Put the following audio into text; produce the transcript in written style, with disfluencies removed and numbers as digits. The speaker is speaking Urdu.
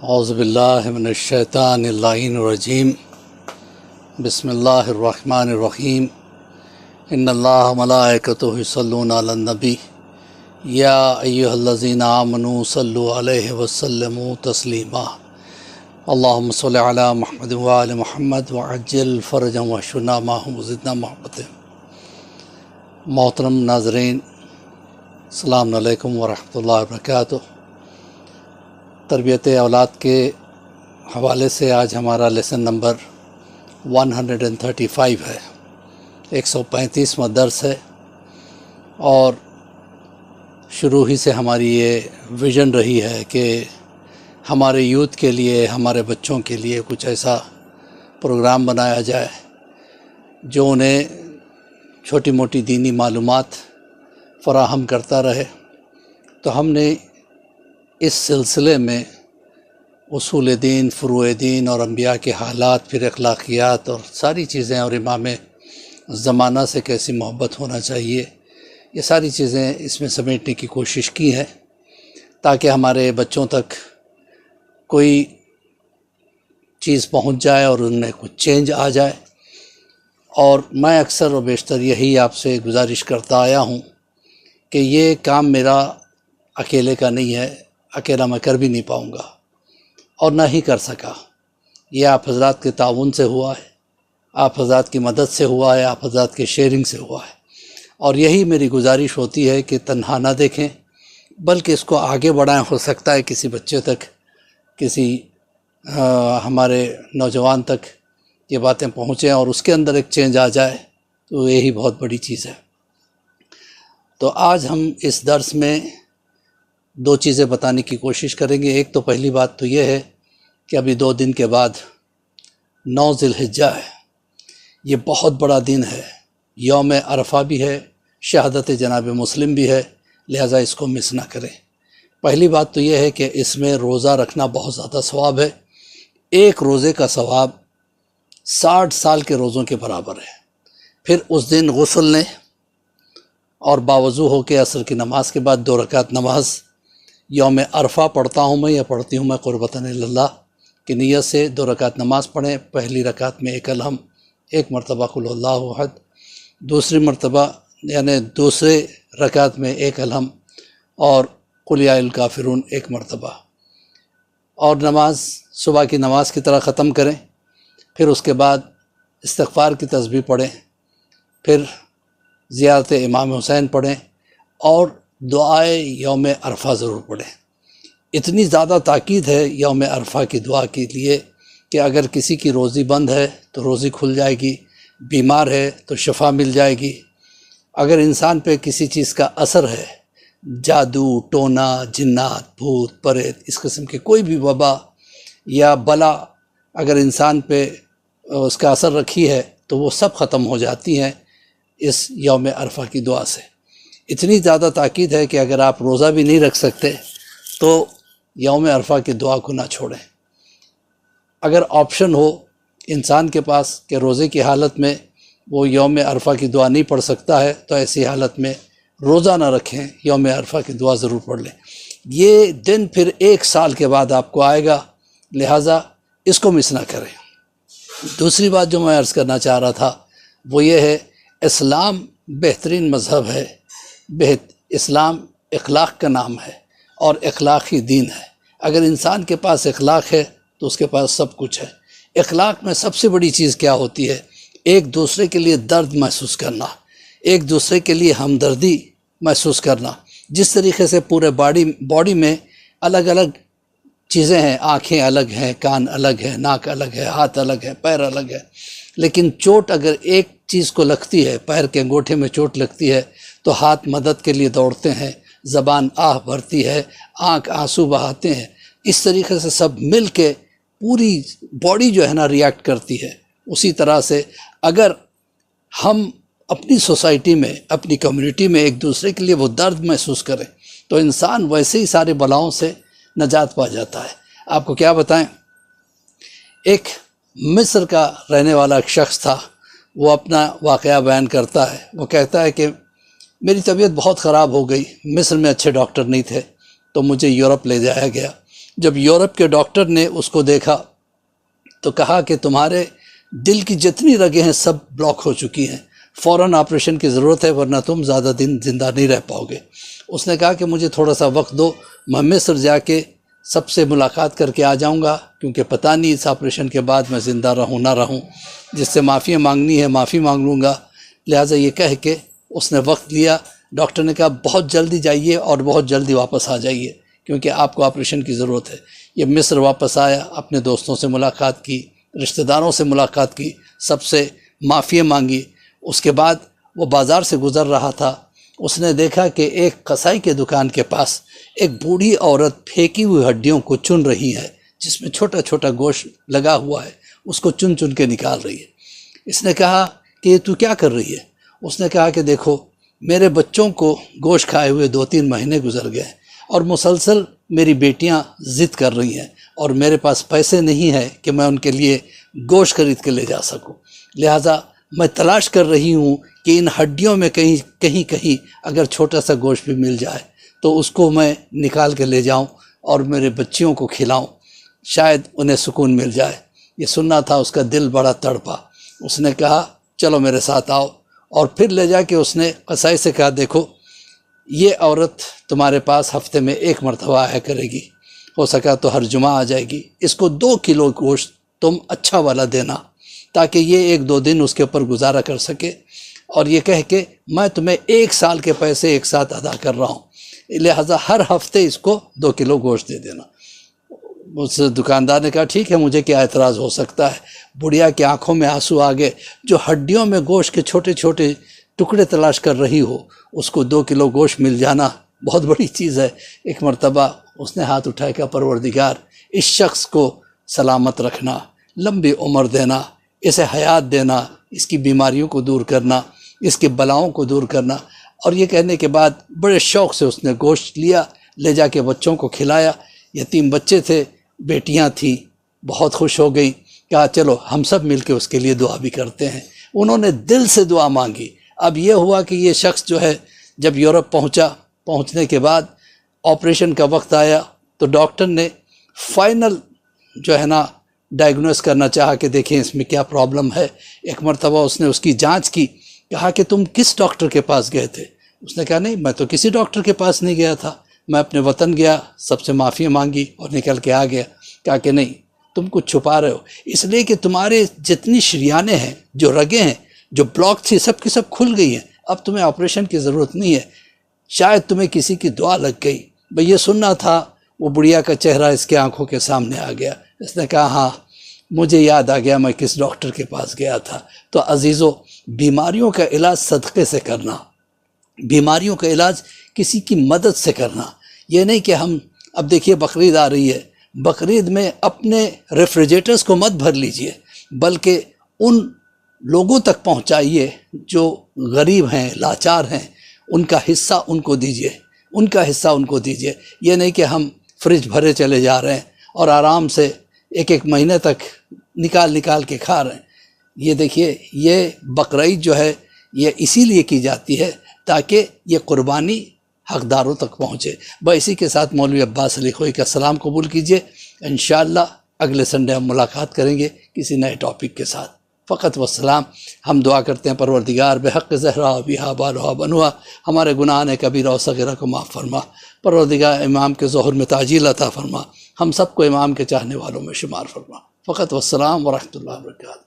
اعوذ باللہ من الشیطان اللعین الرجیم بسم اللہ الرحمن الرحیم ان اللہ ملائکتہ یصلون علی النبی یا ایہا الذین آمنوا صلوا علیہ وسلموا تسلیما اللہم صلی علی محمد وآل محمد وعجل فرجا واشفنا معہم وزدنا محبت۔ محترم ناظرین، السلام علیکم ورحمۃ اللہ وبرکاتہ۔ تربیت اولاد کے حوالے سے آج ہمارا لیسن نمبر 135 ہے، 135واں درس ہے، اور شروع ہی سے ہماری یہ ویژن رہی ہے کہ ہمارے یوتھ کے لیے، ہمارے بچوں کے لیے کچھ ایسا پروگرام بنایا جائے جو انہیں چھوٹی موٹی دینی معلومات فراہم کرتا رہے۔ تو ہم نے اس سلسلے میں اصول دین، فروع دین اور انبیاء کے حالات، پھر اخلاقیات اور ساری چیزیں، اور امام زمانہ سے کیسی محبت ہونا چاہیے، یہ ساری چیزیں اس میں سمیٹنے کی کوشش کی ہے تاکہ ہمارے بچوں تک کوئی چیز پہنچ جائے اور ان میں کچھ چینج آ جائے۔ اور میں اکثر و بیشتر یہی آپ سے گزارش کرتا آیا ہوں کہ یہ کام میرا اکیلے کا نہیں ہے، اکیلا میں کر بھی نہیں پاؤں گا اور نہ ہی کر سکا۔ یہ آپ حضرات کے تعاون سے ہوا ہے، آپ حضرات کی مدد سے ہوا ہے، آپ حضرات کے شیئرنگ سے ہوا ہے، اور یہی میری گزارش ہوتی ہے کہ تنہا نہ دیکھیں بلکہ اس کو آگے بڑھائیں۔ ہو سکتا ہے کسی بچے تک، کسی ہمارے نوجوان تک یہ باتیں پہنچیں اور اس کے اندر ایک چینج آ جائے، تو یہی بہت بڑی چیز ہے۔ تو آج ہم اس درس میں دو چیزیں بتانے کی کوشش کریں گے۔ ایک تو پہلی بات تو یہ ہے کہ ابھی 2 دن کے بعد 9 ذی الحجہ ہے، یہ بہت بڑا دن ہے، یوم عرفہ بھی ہے، شہادت جناب مسلم بھی ہے، لہٰذا اس کو مس نہ کریں۔ پہلی بات تو یہ ہے کہ اس میں روزہ رکھنا بہت زیادہ ثواب ہے۔ ایک روزے کا ثواب 60 سال کے روزوں کے برابر ہے۔ پھر اس دن غسل لیں اور باوضو ہو کے عصر کی نماز کے بعد 2 رکعت نماز یوم عرفہ پڑھتا ہوں میں یا پڑھتی ہوں میں قربتاً اللہ کی نیت سے 2 رکعت نماز پڑھیں۔ پہلی رکعت میں 1 الحم، 1 مرتبہ قل اللہ احد، دوسری مرتبہ یعنی دوسرے رکعت میں 1 الحم اور قل یا الکافرون 1 مرتبہ، اور نماز صبح کی نماز کی طرح ختم کریں۔ پھر اس کے بعد استغفار کی تسبیح پڑھیں، پھر زیارت امام حسین پڑھیں اور دعائے یوم عرفہ ضرور پڑھیں۔ اتنی زیادہ تاکید ہے یوم عرفہ کی دعا کے لیے کہ اگر کسی کی روزی بند ہے تو روزی کھل جائے گی، بیمار ہے تو شفا مل جائے گی، اگر انسان پہ کسی چیز کا اثر ہے، جادو، ٹونا، جنات، بھوت، پریت، اس قسم کی کوئی بھی وبا یا بلا اگر انسان پہ اس کا اثر رکھی ہے تو وہ سب ختم ہو جاتی ہیں اس یوم عرفہ کی دعا سے۔ اتنی زیادہ تاکید ہے کہ اگر آپ روزہ بھی نہیں رکھ سکتے تو یوم عرفہ کی دعا کو نہ چھوڑیں۔ اگر آپشن ہو انسان کے پاس کہ روزے کی حالت میں وہ یوم عرفہ کی دعا نہیں پڑھ سکتا ہے تو ایسی حالت میں روزہ نہ رکھیں، یوم عرفہ کی دعا ضرور پڑھ لیں۔ یہ دن پھر 1 سال کے بعد آپ کو آئے گا، لہٰذا اس کو مس نہ کریں۔ دوسری بات جو میں عرض کرنا چاہ رہا تھا وہ یہ ہے، اسلام بہترین مذہب ہے، اسلام اخلاق کا نام ہے اور اخلاقی دین ہے۔ اگر انسان کے پاس اخلاق ہے تو اس کے پاس سب کچھ ہے۔ اخلاق میں سب سے بڑی چیز کیا ہوتی ہے؟ ایک دوسرے کے لیے درد محسوس کرنا، ایک دوسرے کے لیے ہمدردی محسوس کرنا۔ جس طریقے سے پورے باڈی میں الگ الگ چیزیں ہیں، آنکھیں الگ ہیں، کان الگ ہیں، ناک الگ ہے، ہاتھ الگ ہے، پیر الگ ہے، لیکن چوٹ اگر ایک چیز کو لگتی ہے، پیر کے انگوٹھے میں چوٹ لگتی ہے تو ہاتھ مدد کے لیے دوڑتے ہیں، زبان آہ بھرتی ہے، آنکھ آنسو بہاتے ہیں۔ اس طریقے سے سب مل کے پوری باڈی جو ہے نا ریاکٹ کرتی ہے۔ اسی طرح سے اگر ہم اپنی سوسائٹی میں، اپنی کمیونٹی میں ایک دوسرے کے لیے وہ درد محسوس کریں تو انسان ویسے ہی سارے بلاؤں سے نجات پا جاتا ہے۔ آپ کو کیا بتائیں، ایک مصر کا رہنے والا ایک شخص تھا، وہ اپنا واقعہ بیان کرتا ہے۔ وہ کہتا ہے کہ میری طبیعت بہت خراب ہو گئی، مصر میں اچھے ڈاکٹر نہیں تھے تو مجھے یورپ لے جایا گیا، جب یورپ کے ڈاکٹر نے اس کو دیکھا تو کہا کہ تمہارے دل کی جتنی رگیں ہیں سب بلاک ہو چکی ہیں، فوراً آپریشن کی ضرورت ہے ورنہ تم زیادہ دن زندہ نہیں رہ پاؤ گے۔ اس نے کہا کہ مجھے تھوڑا سا وقت دو، میں مصر جا کے سب سے ملاقات کر کے آ جاؤں گا، کیونکہ پتہ نہیں اس آپریشن کے بعد میں زندہ رہوں نہ رہوں، جس سے معافی مانگنی ہے معافی مانگ لوں گا۔ لہٰذا یہ کہہ کے اس نے وقت لیا۔ ڈاکٹر نے کہا بہت جلدی جائیے اور بہت جلدی واپس آ جائیے، کیونکہ آپ کو آپریشن کی ضرورت ہے۔ یہ مصر واپس آیا، اپنے دوستوں سے ملاقات کی، رشتہ داروں سے ملاقات کی، سب سے معافی مانگی۔ اس کے بعد وہ بازار سے گزر رہا تھا، اس نے دیکھا کہ ایک قصائی کے دکان کے پاس ایک بوڑھی عورت پھینکی ہوئی ہڈیوں کو چن رہی ہے، جس میں چھوٹا چھوٹا گوشت لگا ہوا ہے، اس کو چن چن کے نکال رہی ہے۔ اس نے کہا کہ یہ تو کیا کر رہی ہے؟ اس نے کہا کہ دیکھو میرے بچوں کو گوشت کھائے ہوئے 2-3 مہینے گزر گئے اور مسلسل میری بیٹیاں ضد کر رہی ہیں اور میرے پاس پیسے نہیں ہے کہ میں ان کے لیے گوشت خرید کے لے جا سکوں، لہٰذا میں تلاش کر رہی ہوں کہ ان ہڈیوں میں کہیں اگر چھوٹا سا گوشت بھی مل جائے تو اس کو میں نکال کے لے جاؤں اور میرے بچیوں کو کھلاؤں، شاید انہیں سکون مل جائے۔ یہ سننا تھا، اس کا دل بڑا تڑپا۔ اس نے کہا چلو میرے ساتھ آؤ، اور پھر لے جا کے اس نے قصائی سے کہا دیکھو یہ عورت تمہارے پاس ہفتے میں 1 مرتبہ آیا کرے گی، ہو سکا تو ہر جمعہ آ جائے گی، اس کو 2 کلو گوشت تم اچھا والا دینا تاکہ یہ 1-2 دن اس کے اوپر گزارا کر سکے، اور یہ کہہ کہ میں تمہیں 1 سال کے پیسے ایک ساتھ ادا کر رہا ہوں، لہٰذا ہر ہفتے اس کو 2 کلو گوشت دے دینا۔ اس دکاندار نے کہا ٹھیک ہے، مجھے کیا اعتراض ہو سکتا ہے۔ بڑھیا کی آنکھوں میں آنسو آ گئے، جو ہڈیوں میں گوشت کے چھوٹے چھوٹے ٹکڑے تلاش کر رہی ہو، اس کو 2 کلو گوشت مل جانا بہت بڑی چیز ہے۔ ایک مرتبہ اس نے ہاتھ اٹھا کے پروردگار اس شخص کو سلامت رکھنا، لمبی عمر دینا، اسے حیات دینا، اس کی بیماریوں کو دور کرنا، اس کی بلاؤں کو دور کرنا۔ اور یہ کہنے کے بعد بڑے شوق سے اس نے گوشت لیا، لے جا کے بچوں کو کھلایا۔ یتیم بچے تھے، بیٹیاں تھیں، بہت خوش ہو گئی، کہا چلو ہم سب مل کے اس کے لیے دعا بھی کرتے ہیں۔ انہوں نے دل سے دعا مانگی۔ اب یہ ہوا کہ یہ شخص جو ہے جب یورپ پہنچنے کے بعد آپریشن کا وقت آیا تو ڈاکٹر نے فائنل جو ہے نا ڈائیگنوز کرنا چاہا کہ دیکھیں اس میں کیا پرابلم ہے۔ ایک مرتبہ اس نے اس کی جانچ کی، کہا کہ تم کس ڈاکٹر کے پاس گئے تھے؟ اس نے کہا نہیں، میں تو کسی ڈاکٹر کے پاس نہیں گیا تھا، میں اپنے وطن گیا، سب سے معافی مانگی اور نکل کے آ گیا۔ کہا کہ نہیں، تم کچھ چھپا رہے ہو، اس لیے کہ تمہارے جتنی شریانیں ہیں، جو رگیں ہیں، جو بلاک تھی، سب کی سب کھل گئی ہیں، اب تمہیں آپریشن کی ضرورت نہیں ہے، شاید تمہیں کسی کی دعا لگ گئی۔ بھئی یہ سننا تھا، وہ بڑھیا کا چہرہ اس کے آنکھوں کے سامنے آ گیا۔ اس نے کہا ہاں مجھے یاد آ گیا میں کس ڈاکٹر کے پاس گیا تھا۔ تو عزیزو، بیماریوں کا علاج صدقے سے کرنا، بیماریوں کا علاج کسی کی مدد سے کرنا، یہ نہیں کہ ہم اب دیکھیے بقرعید آ رہی ہے، بقرعید میں اپنے ریفریجریٹرز کو مت بھر لیجئے، بلکہ ان لوگوں تک پہنچائیے جو غریب ہیں، لاچار ہیں، ان کا حصہ ان کو دیجئے، ان کا حصہ ان کو دیجئے۔ یہ نہیں کہ ہم فریج بھرے چلے جا رہے ہیں اور آرام سے 1 مہینے تک نکال کے کھا رہے ہیں۔ یہ دیکھیے، یہ بقرعید جو ہے یہ اسی لیے کی جاتی ہے تاکہ یہ قربانی حقداروں تک پہنچے۔ اسی کے ساتھ مولوی عباس علی خوئی کا سلام قبول کیجئے۔ انشاءاللہ اگلے سنڈے ہم ملاقات کریں گے کسی نئے ٹاپک کے ساتھ۔ فقط والسلام۔ ہم دعا کرتے ہیں پروردگار بحق زہرا و بیہا بالہا بنوا، ہمارے گناہان کبیرہ و صغیرہ کو معاف فرما۔ پروردگار امام کے ظہور میں تعجیل عطا فرما، ہم سب کو امام کے چاہنے والوں میں شمار فرما۔ فقط والسلام ورحمۃ اللہ وبرکاتہ۔